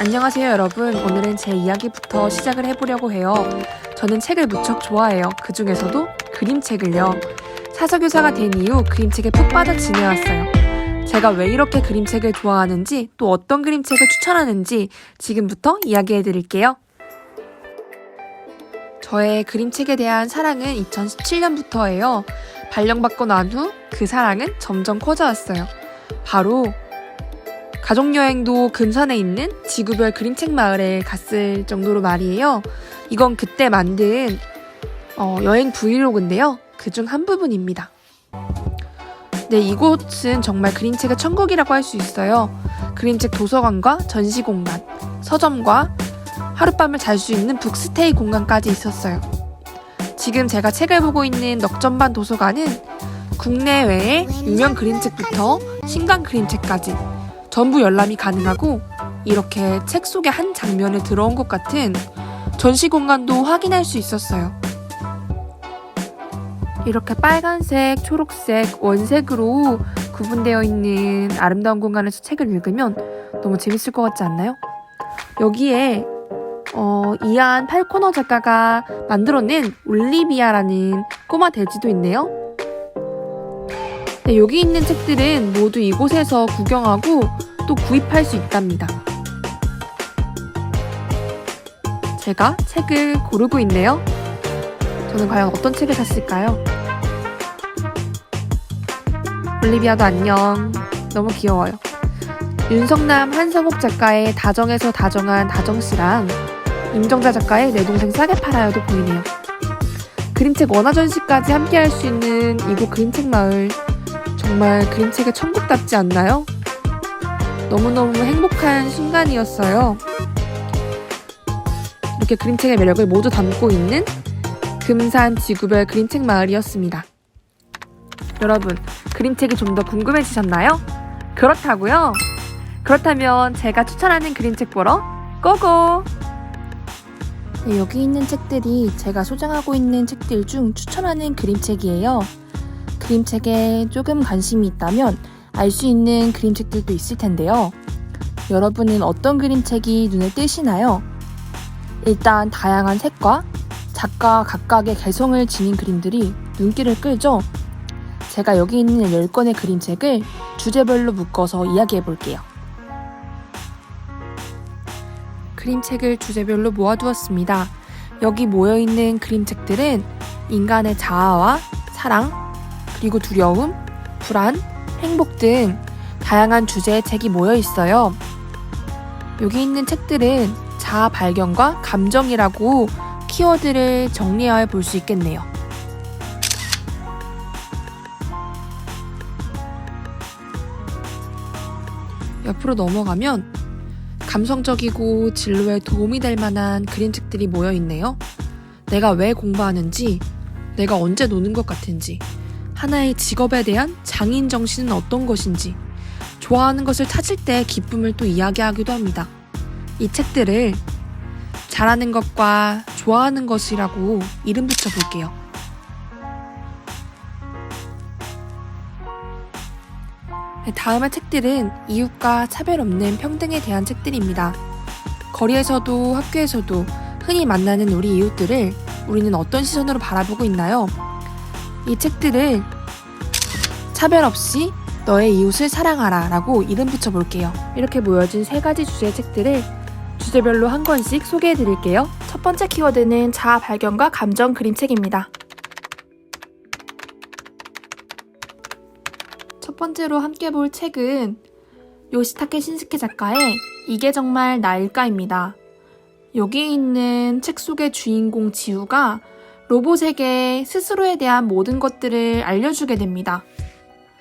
안녕하세요 여러분. 오늘은 제 이야기부터 시작을 해보려고 해요. 저는 책을 무척 좋아해요. 그 중에서도 그림책을요. 사서교사가 된 이후 그림책에 푹 빠져 지내왔어요. 제가 왜 이렇게 그림책을 좋아하는지 또 어떤 그림책을 추천하는지 지금부터 이야기해드릴게요. 저의 그림책에 대한 사랑은 2017년부터예요. 발령받고 난 후 그 사랑은 점점 커져왔어요. 바로 가족여행도 금산에 있는 지구별 그림책 마을에 갔을 정도로 말이에요. 이건 그때 만든 여행 브이로그인데요. 그중 한 부분입니다. 네, 이곳은 정말 그림책의 천국이라고 할 수 있어요. 그림책 도서관과 전시공간, 서점과 하룻밤을 잘 수 있는 북스테이 공간까지 있었어요. 지금 제가 책을 보고 있는 넉점반 도서관은 국내외의 유명 그림책부터 신간 그림책까지 전부 열람이 가능하고 이렇게 책 속의 한 장면에 들어온 것 같은 전시 공간도 확인할 수 있었어요. 이렇게 빨간색, 초록색, 원색으로 구분되어 있는 아름다운 공간에서 책을 읽으면 너무 재밌을 것 같지 않나요? 여기에 이안 팔코너 작가가 만들어낸 올리비아라는 꼬마 돼지도 있네요. 네, 여기 있는 책들은 모두 이곳에서 구경하고 또 구입할 수 있답니다. 제가 책을 고르고 있네요. 저는 과연 어떤 책을 샀을까요? 올리비아도 안녕. 너무 귀여워요. 윤성남 한성옥 작가의 다정에서 다정한 다정씨랑 임정자 작가의 내 동생 싸게 팔아요도 보이네요. 그림책 원화전시까지 함께 할 수 있는 이곳 그림책 마을, 정말 그림책의 천국답지 않나요? 너무너무 행복한 순간이었어요. 이렇게 그림책의 매력을 모두 담고 있는 금산 지구별 그림책 마을이었습니다. 여러분, 그림책이 좀 더 궁금해지셨나요? 그렇다고요? 그렇다면 제가 추천하는 그림책 보러 고고! 네, 여기 있는 책들이 제가 소장하고 있는 책들 중 추천하는 그림책이에요. 그림책에 조금 관심이 있다면 알 수 있는 그림책들도 있을 텐데요. 여러분은 어떤 그림책이 눈에 띄시나요? 일단 다양한 색과 작가 각각의 개성을 지닌 그림들이 눈길을 끌죠? 제가 여기 있는 10권의 그림책을 주제별로 묶어서 이야기해 볼게요. 그림책을 주제별로 모아두었습니다. 여기 모여있는 그림책들은 인간의 자아와 사랑, 그리고 두려움, 불안, 행복 등 다양한 주제의 책이 모여 있어요. 여기 있는 책들은 자아 발견과 감정이라고 키워드를 정리하여 볼 수 있겠네요. 옆으로 넘어가면 감성적이고 진로에 도움이 될 만한 그림책들이 모여 있네요. 내가 왜 공부하는지, 내가 언제 노는 것 같은지, 하나의 직업에 대한 장인 정신은 어떤 것인지, 좋아하는 것을 찾을 때 기쁨을 또 이야기하기도 합니다. 이 책들을 잘하는 것과 좋아하는 것이라고 이름 붙여볼게요. 다음의 책들은 이웃과 차별 없는 평등에 대한 책들입니다. 거리에서도 학교에서도 흔히 만나는 우리 이웃들을 우리는 어떤 시선으로 바라보고 있나요? 이 책들을 차별 없이 너의 이웃을 사랑하라 라고 이름 붙여볼게요. 이렇게 모여진 3가지 주제의 책들을 주제별로 한 권씩 소개해드릴게요. 첫 번째 키워드는 자아 발견과 감정 그림책입니다. 첫 번째로 함께 볼 책은 요시타케 신스케 작가의 이게 정말 나일까입니다. 여기 있는 책 속의 주인공 지우가 로봇에게 스스로에 대한 모든 것들을 알려주게 됩니다.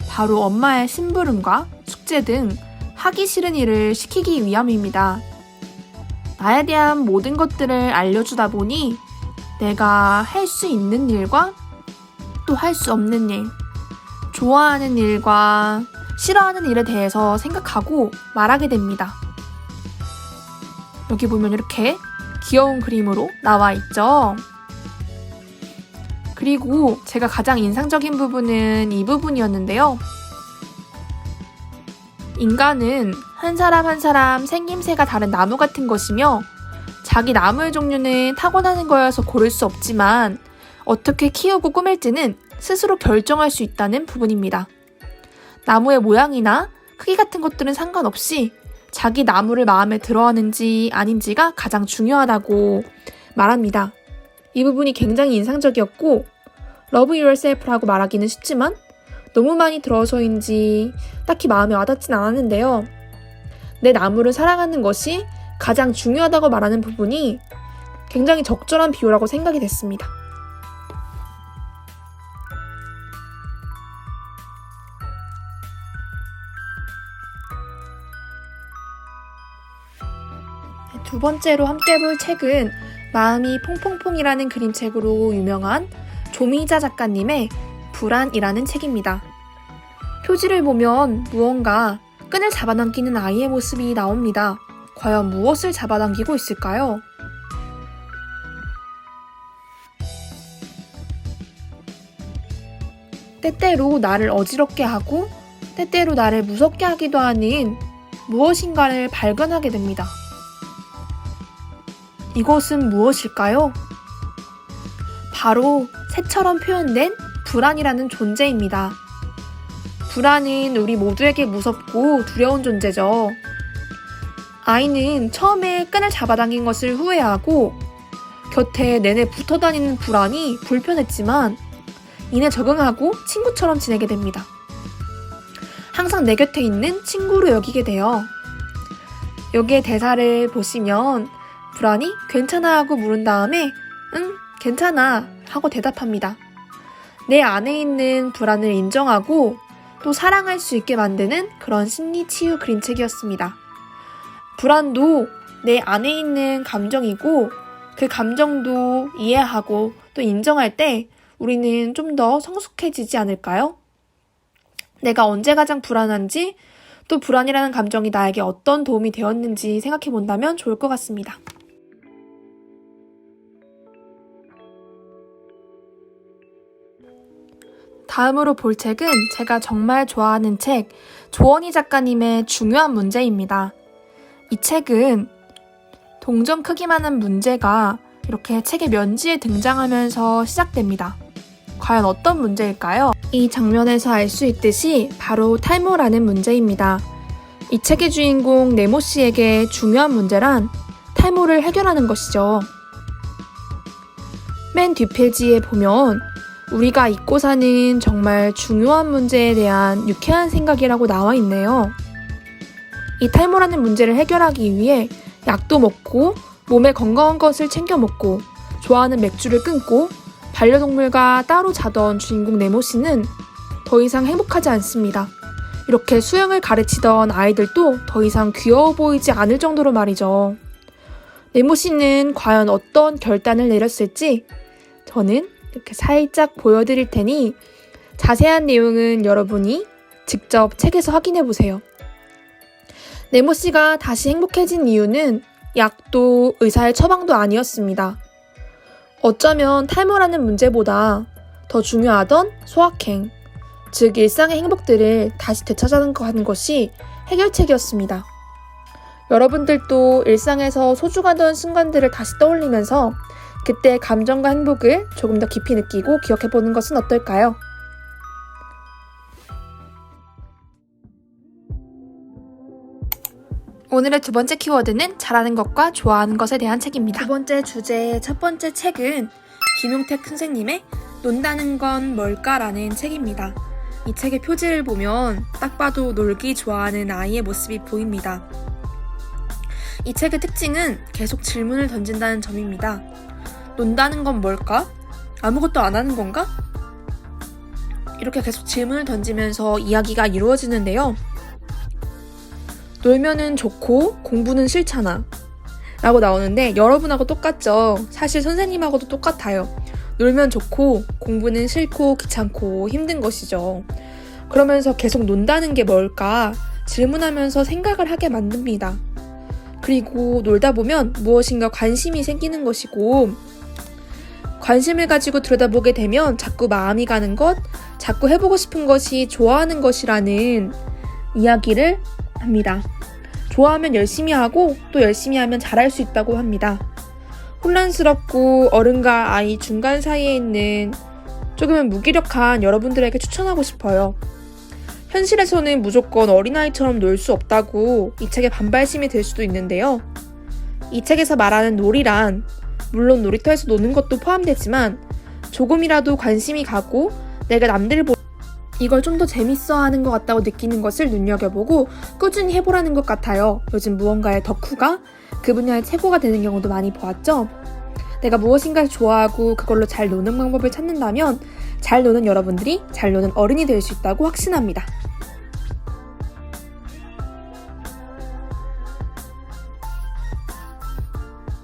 바로 엄마의 심부름과 숙제 등 하기 싫은 일을 시키기 위함입니다. 나에 대한 모든 것들을 알려주다 보니 내가 할 수 있는 일과 또 할 수 없는 일, 좋아하는 일과 싫어하는 일에 대해서 생각하고 말하게 됩니다. 여기 보면 이렇게 귀여운 그림으로 나와 있죠. 그리고 제가 가장 인상적인 부분은 이 부분이었는데요. 인간은 한 사람 한 사람 생김새가 다른 나무 같은 것이며 자기 나무의 종류는 타고나는 거여서 고를 수 없지만 어떻게 키우고 꾸밀지는 스스로 결정할 수 있다는 부분입니다. 나무의 모양이나 크기 같은 것들은 상관없이 자기 나무를 마음에 들어하는지 아닌지가 가장 중요하다고 말합니다. 이 부분이 굉장히 인상적이었고 Love yourself라고 말하기는 쉽지만 너무 많이 들어서인지 딱히 마음에 와닿진 않았는데요. 내 나무를 사랑하는 것이 가장 중요하다고 말하는 부분이 굉장히 적절한 비유라고 생각이 됐습니다. 두 번째로 함께 볼 책은 마음이 퐁퐁퐁이라는 그림책으로 유명한 조미자 작가님의 불안이라는 책입니다. 표지를 보면 무언가 끈을 잡아당기는 아이의 모습이 나옵니다. 과연 무엇을 잡아당기고 있을까요? 때때로 나를 어지럽게 하고 때때로 나를 무섭게 하기도 하는 무엇인가를 발견하게 됩니다. 이것은 무엇일까요? 바로 새처럼 표현된 불안이라는 존재입니다. 불안은 우리 모두에게 무섭고 두려운 존재죠. 아이는 처음에 끈을 잡아당긴 것을 후회하고 곁에 내내 붙어다니는 불안이 불편했지만 이내 적응하고 친구처럼 지내게 됩니다. 항상 내 곁에 있는 친구로 여기게 돼요. 여기에 대사를 보시면 불안이 괜찮아 하고 물은 다음에 응, 괜찮아 하고 대답합니다. 내 안에 있는 불안을 인정하고 또 사랑할 수 있게 만드는 그런 심리 치유 그림책이었습니다. 불안도 내 안에 있는 감정이고 그 감정도 이해하고 또 인정할 때 우리는 좀 더 성숙해지지 않을까요? 내가 언제 가장 불안한지 또 불안이라는 감정이 나에게 어떤 도움이 되었는지 생각해 본다면 좋을 것 같습니다. 다음으로 볼 책은 제가 정말 좋아하는 책 조원희 작가님의 중요한 문제입니다. 이 책은 동전 크기만한 문제가 이렇게 책의 면지에 등장하면서 시작됩니다. 과연 어떤 문제일까요? 이 장면에서 알 수 있듯이 바로 탈모라는 문제입니다. 이 책의 주인공 네모 씨에게 중요한 문제란 탈모를 해결하는 것이죠. 맨 뒷페이지에 보면 우리가 잊고 사는 정말 중요한 문제에 대한 유쾌한 생각이라고 나와 있네요. 이 탈모라는 문제를 해결하기 위해 약도 먹고 몸에 건강한 것을 챙겨 먹고 좋아하는 맥주를 끊고 반려동물과 따로 자던 주인공 네모 씨는 더 이상 행복하지 않습니다. 이렇게 수영을 가르치던 아이들도 더 이상 귀여워 보이지 않을 정도로 말이죠. 네모 씨는 과연 어떤 결단을 내렸을지 저는 이렇게 살짝 보여드릴 테니 자세한 내용은 여러분이 직접 책에서 확인해 보세요. 네모 씨가 다시 행복해진 이유는 약도 의사의 처방도 아니었습니다. 어쩌면 탈모라는 문제보다 더 중요하던 소확행, 즉 일상의 행복들을 다시 되찾아가는 것이 해결책이었습니다. 여러분들도 일상에서 소중하던 순간들을 다시 떠올리면서 그때의 감정과 행복을 조금 더 깊이 느끼고 기억해보는 것은 어떨까요? 오늘의 두 번째 키워드는 잘하는 것과 좋아하는 것에 대한 책입니다. 두 번째 주제의 첫 번째 책은 김용택 선생님의 논다는 건 뭘까라는 책입니다. 이 책의 표지를 보면 딱 봐도 놀기 좋아하는 아이의 모습이 보입니다. 이 책의 특징은 계속 질문을 던진다는 점입니다. 논다는 건 뭘까? 아무것도 안 하는 건가? 이렇게 계속 질문을 던지면서 이야기가 이루어지는데요. 놀면은 좋고 공부는 싫잖아 라고 나오는데 여러분하고 똑같죠? 사실 선생님하고도 똑같아요. 놀면 좋고 공부는 싫고 귀찮고 힘든 것이죠. 그러면서 계속 논다는 게 뭘까 질문하면서 생각을 하게 만듭니다. 그리고 놀다 보면 무엇인가 관심이 생기는 것이고 관심을 가지고 들여다보게 되면 자꾸 마음이 가는 것, 자꾸 해보고 싶은 것이 좋아하는 것이라는 이야기를 합니다. 좋아하면 열심히 하고 또 열심히 하면 잘할 수 있다고 합니다. 혼란스럽고 어른과 아이 중간 사이에 있는 조금은 무기력한 여러분들에게 추천하고 싶어요. 현실에서는 무조건 어린아이처럼 놀 수 없다고 이 책의 반발심이 될 수도 있는데요. 이 책에서 말하는 놀이란 물론 놀이터에서 노는 것도 포함되지만 조금이라도 관심이 가고 내가 남들 이걸 좀 더 재밌어 하는 것 같다고 느끼는 것을 눈여겨보고 꾸준히 해보라는 것 같아요. 요즘 무언가의 덕후가 그 분야의 최고가 되는 경우도 많이 보았죠? 내가 무엇인가를 좋아하고 그걸로 잘 노는 방법을 찾는다면 잘 노는 여러분들이 잘 노는 어른이 될 수 있다고 확신합니다.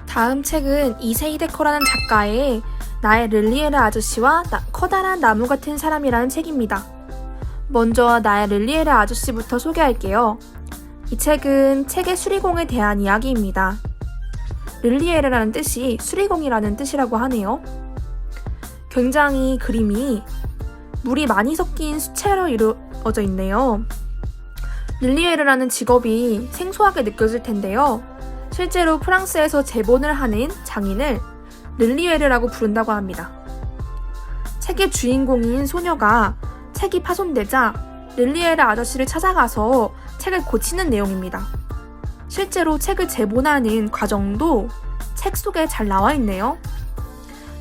다음 책은 이세이 데커라는 작가의 나의 릴리에르 아저씨와 커다란 나무 같은 사람이라는 책입니다. 먼저 나의 릴리에르 아저씨부터 소개할게요. 이 책은 책의 수리공에 대한 이야기입니다. 릴리에르라는 뜻이 수리공이라는 뜻이라고 하네요. 굉장히 그림이 물이 많이 섞인 수채로 이루어져 있네요. 릴리에르라는 직업이 생소하게 느껴질 텐데요. 실제로 프랑스에서 제본을 하는 장인을 릴리에르라고 부른다고 합니다. 책의 주인공인 소녀가 책이 파손되자 릴리에르 아저씨를 찾아가서 책을 고치는 내용입니다. 실제로 책을 제본하는 과정도 책 속에 잘 나와 있네요.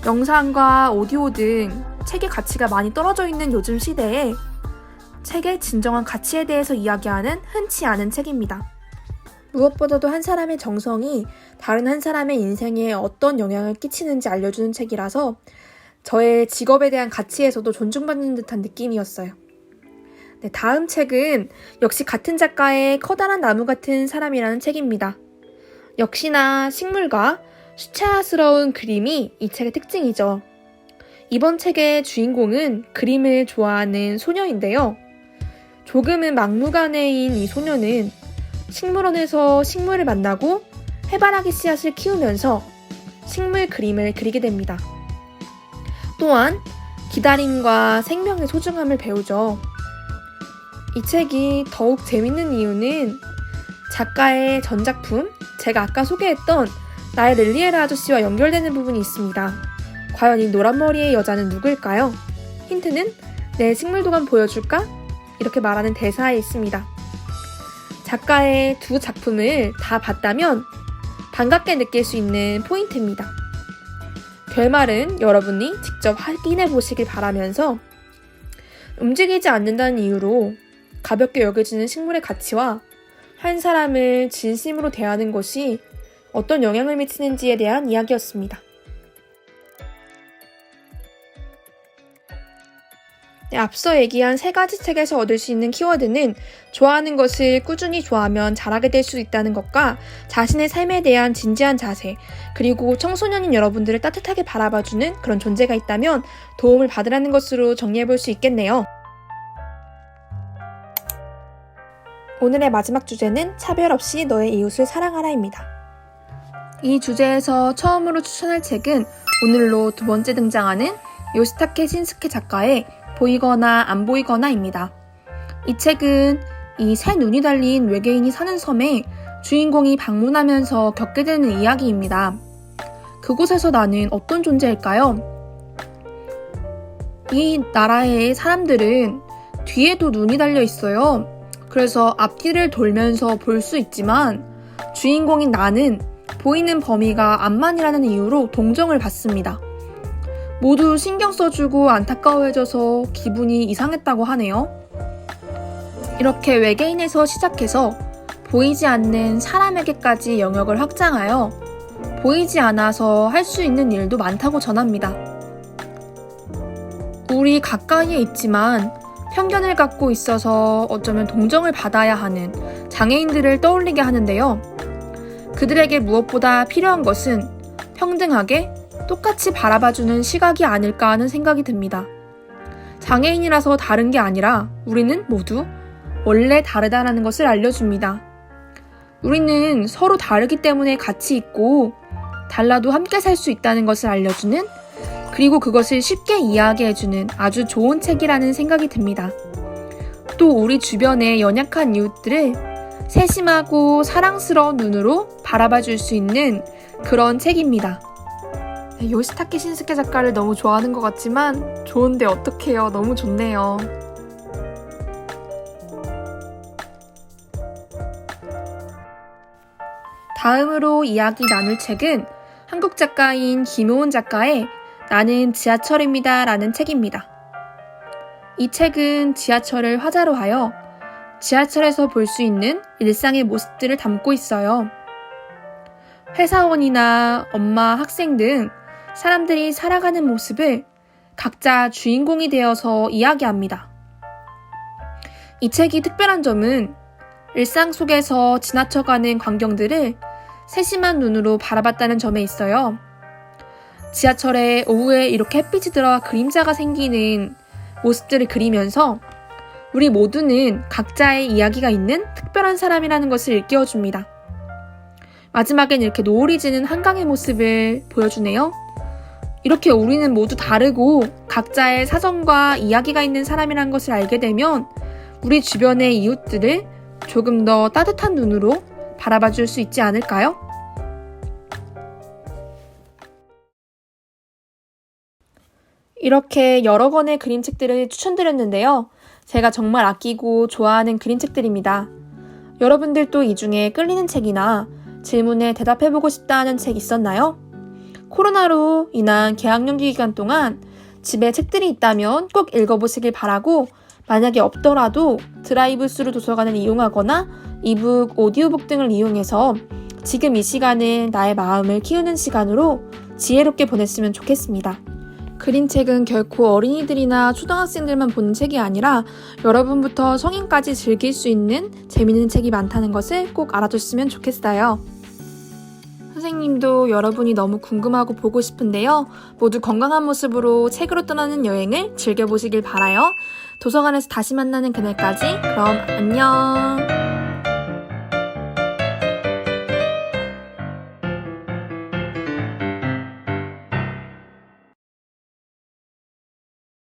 영상과 오디오 등 책의 가치가 많이 떨어져 있는 요즘 시대에 책의 진정한 가치에 대해서 이야기하는 흔치 않은 책입니다. 무엇보다도 한 사람의 정성이 다른 한 사람의 인생에 어떤 영향을 끼치는지 알려주는 책이라서 저의 직업에 대한 가치에서도 존중받는 듯한 느낌이었어요. 네, 다음 책은 역시 같은 작가의 커다란 나무 같은 사람이라는 책입니다. 역시나 식물과 수채화스러운 그림이 이 책의 특징이죠. 이번 책의 주인공은 그림을 좋아하는 소녀인데요. 조금은 막무가내인 이 소녀는 식물원에서 식물을 만나고 해바라기 씨앗을 키우면서 식물 그림을 그리게 됩니다. 또한 기다림과 생명의 소중함을 배우죠. 이 책이 더욱 재밌는 이유는 작가의 전작품, 제가 아까 소개했던 나의 릴리에르 아저씨와 연결되는 부분이 있습니다. 과연 이 노란머리의 여자는 누구일까요? 힌트는 내 식물도감 보여줄까? 이렇게 말하는 대사에 있습니다. 작가의 두 작품을 다 봤다면 반갑게 느낄 수 있는 포인트입니다. 결말은 여러분이 직접 확인해 보시길 바라면서 움직이지 않는다는 이유로 가볍게 여겨지는 식물의 가치와 한 사람을 진심으로 대하는 것이 어떤 영향을 미치는지에 대한 이야기였습니다. 네, 앞서 얘기한 세 가지 책에서 얻을 수 있는 키워드는 좋아하는 것을 꾸준히 좋아하면 잘하게 될 수 있다는 것과 자신의 삶에 대한 진지한 자세, 그리고 청소년인 여러분들을 따뜻하게 바라봐주는 그런 존재가 있다면 도움을 받으라는 것으로 정리해볼 수 있겠네요. 오늘의 마지막 주제는 차별 없이 너의 이웃을 사랑하라입니다. 이 주제에서 처음으로 추천할 책은 오늘로 두 번째 등장하는 요시타케 신스케 작가의 보이거나 안 보이거나입니다. 이 책은 이 새 눈이 달린 외계인이 사는 섬에 주인공이 방문하면서 겪게 되는 이야기입니다. 그곳에서 나는 어떤 존재일까요? 이 나라의 사람들은 뒤에도 눈이 달려 있어요. 그래서 앞뒤를 돌면서 볼 수 있지만 주인공인 나는 보이는 범위가 앞만이라는 이유로 동정을 받습니다. 모두 신경 써주고 안타까워해져서 기분이 이상했다고 하네요. 이렇게 외계인에서 시작해서 보이지 않는 사람에게까지 영역을 확장하여 보이지 않아서 할 수 있는 일도 많다고 전합니다. 우리 가까이에 있지만 편견을 갖고 있어서 어쩌면 동정을 받아야 하는 장애인들을 떠올리게 하는데요. 그들에게 무엇보다 필요한 것은 평등하게 똑같이 바라봐주는 시각이 아닐까 하는 생각이 듭니다. 장애인이라서 다른 게 아니라 우리는 모두 원래 다르다라는 것을 알려줍니다. 우리는 서로 다르기 때문에 같이 있고 달라도 함께 살 수 있다는 것을 알려주는, 그리고 그것을 쉽게 이야기해주는 아주 좋은 책이라는 생각이 듭니다. 또 우리 주변의 연약한 이웃들을 세심하고 사랑스러운 눈으로 바라봐 줄 수 있는 그런 책입니다. 요시타케 신스케 작가를 너무 좋아하는 것 같지만 좋은데 어떡해요. 너무 좋네요. 다음으로 이야기 나눌 책은 한국 작가인 김호은 작가의 나는 지하철입니다 라는 책입니다. 이 책은 지하철을 화자로 하여 지하철에서 볼 수 있는 일상의 모습들을 담고 있어요. 회사원이나 엄마, 학생 등 사람들이 살아가는 모습을 각자 주인공이 되어서 이야기합니다. 이 책이 특별한 점은 일상 속에서 지나쳐가는 광경들을 세심한 눈으로 바라봤다는 점에 있어요. 지하철에 오후에 이렇게 햇빛이 들어와 그림자가 생기는 모습들을 그리면서 우리 모두는 각자의 이야기가 있는 특별한 사람이라는 것을 일깨워줍니다. 마지막엔 이렇게 노을이 지는 한강의 모습을 보여주네요. 이렇게 우리는 모두 다르고 각자의 사정과 이야기가 있는 사람이라는 것을 알게 되면 우리 주변의 이웃들을 조금 더 따뜻한 눈으로 바라봐 줄 수 있지 않을까요? 이렇게 여러 권의 그림책들을 추천드렸는데요. 제가 정말 아끼고 좋아하는 그림책들입니다. 여러분들도 이 중에 끌리는 책이나 질문에 대답해보고 싶다 하는 책 있었나요? 코로나로 인한 개학연기 기간 동안 집에 책들이 있다면 꼭 읽어보시길 바라고, 만약에 없더라도 드라이브스루 도서관을 이용하거나 이북, 오디오북 등을 이용해서 지금 이 시간을 나의 마음을 키우는 시간으로 지혜롭게 보냈으면 좋겠습니다. 그림책은 결코 어린이들이나 초등학생들만 보는 책이 아니라 여러분부터 성인까지 즐길 수 있는 재미있는 책이 많다는 것을 꼭 알아줬으면 좋겠어요. 선생님도 여러분이 너무 궁금하고 보고 싶은데요. 모두 건강한 모습으로 책으로 떠나는 여행을 즐겨보시길 바라요. 도서관에서 다시 만나는 그날까지 그럼 안녕.